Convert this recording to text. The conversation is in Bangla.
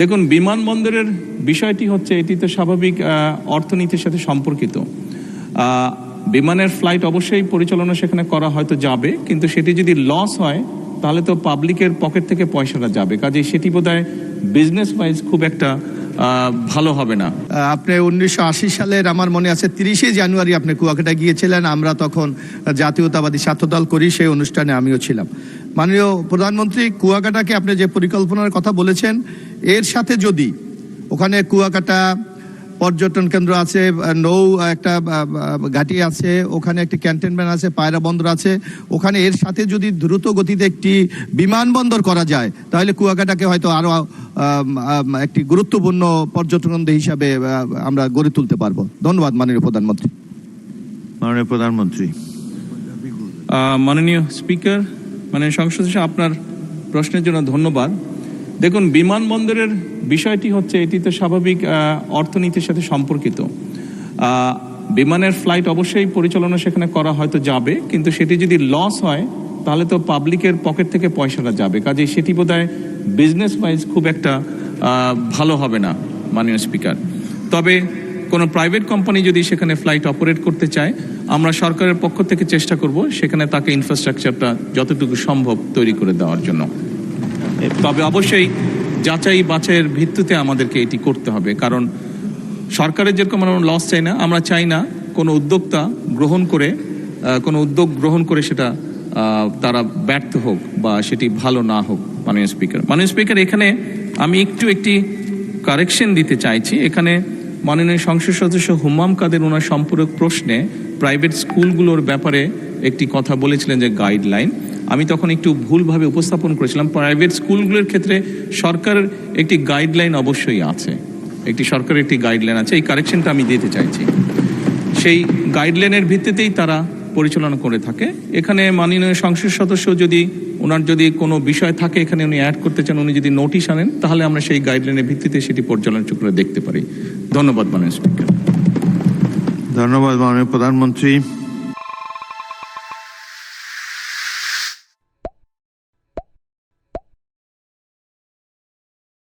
দেখুন, বিমানবন্দরের বিষয়টি হচ্ছে এটি তো স্বাভাবিক অর্থনীতির সাথে সম্পর্কিত। বিমানের ফ্লাইট অবশ্যই পরিচালনা সেখানে করা হয়তো যাবে, কিন্তু সেটি যদি লস হয় তাহলে তো পাবলিকের পকেট থেকে পয়সাটা যাবে, কাজে সেটি বোধহয় বিজনেস ওয়াইজ খুব একটা ভালো হবে না। আপনি 1980 সালের আমার মনে আছে 30শে জানুয়ারি আপনি কুয়াকাটা গিয়েছিলেন। আমরা তখন জাতীয়তাবাদী ছাত্রদল করি, সেই অনুষ্ঠানে আমিও ছিলাম। মাননীয় প্রধানমন্ত্রী, কুয়াকাটাকে আপনি যে পরিকল্পনার কথা বলেছেন, এর সাথে যদি ওখানে কুয়াকাটা পর্যটন কেন্দ্র আছে, নৌ একটা ঘাঁটি আছে, ওখানে একটি ক্যান্টনমেন্ট আছে, পায়রা বন্দর আছে, ওখানে এর সাথে যদি দ্রুত গতিতে একটি বিমানবন্দর করা যায় তাহলে কুয়াকাটাকে হয়তো আরো একটি গুরুত্বপূর্ণ পর্যটন কেন্দ্র হিসাবে আমরা গড়ে তুলতে পারবো। ধন্যবাদ মাননীয় প্রধানমন্ত্রী। মাননীয় প্রধানমন্ত্রী। মাননীয় স্পিকার, মাননীয় সংসদ সদস্য, আপনার প্রশ্নের জন্য ধন্যবাদ। দেখুন, বিমানবন্দরের বিষয়টি হচ্ছে এটি তো স্বাভাবিক অর্থনীতির সাথে সম্পর্কিত। বিমানের ফ্লাইট অবশ্যই পরিচালনা সেখানে করা হয়তো যাবে, কিন্তু সেটি যদি লস হয় তাহলে তো পাবলিকের পকেট থেকে পয়সাটা যাবে, কাজে সেটি বোধহয় বিজনেস ওয়াইজ খুব একটা ভালো হবে না মাননীয় স্পিকার। তবে কোনো প্রাইভেট কোম্পানি যদি সেখানে ফ্লাইট অপারেট করতে চায়, আমরা সরকারের পক্ষ থেকে চেষ্টা করব সেখানে তাকে ইনফ্রাস্ট্রাকচারটা যতটুকু সম্ভব তৈরি করে দেওয়ার জন্য। তবে অবশ্যই যাচাই বাছাইয়ের ভিত্তিতে আমাদেরকে এটি করতে হবে, কারণ সরকারের যেরকম আমরা লস চাই না, আমরা চাই না কোনো উদ্যোক্তা কোনো উদ্যোগ গ্রহণ করে সেটা তারা ব্যর্থ হোক বা সেটি ভালো না হোক। মাননীয় স্পিকার, এখানে আমি একটি কারেকশন দিতে চাইছি। এখানে মাননীয় সংসদ সদস্য হুমাম কাদের ওনার সম্পূরক প্রশ্নে প্রাইভেট স্কুলগুলোর ব্যাপারে একটি কথা বলেছিলেন যে গাইডলাইন, আমি তখন একটু ভুলভাবে উপস্থাপন করেছিলাম। প্রাইভেট স্কুলগুলোর ক্ষেত্রে সরকারের একটি গাইডলাইন অবশ্যই আছে, সরকারের একটি গাইডলাইন আছে, এই কারেকশনটা আমি দিতে চাইছি। সেই গাইডলাইনের ভিত্তিতেই তারা পরিচালনা করে থাকে। এখানে মাননীয় সংসদ সদস্য ওনার যদি কোনো বিষয় থাকে এখানে উনি অ্যাড করতে চান, উনি যদি নোটিশ আনেন তাহলে আমরা সেই গাইডলাইনের ভিত্তিতে সেটি পর্যালোচনা করে দেখতে পারি। ধন্যবাদ মাননীয় স্পিকার। ধন্যবাদ মাননীয় প্রধানমন্ত্রী।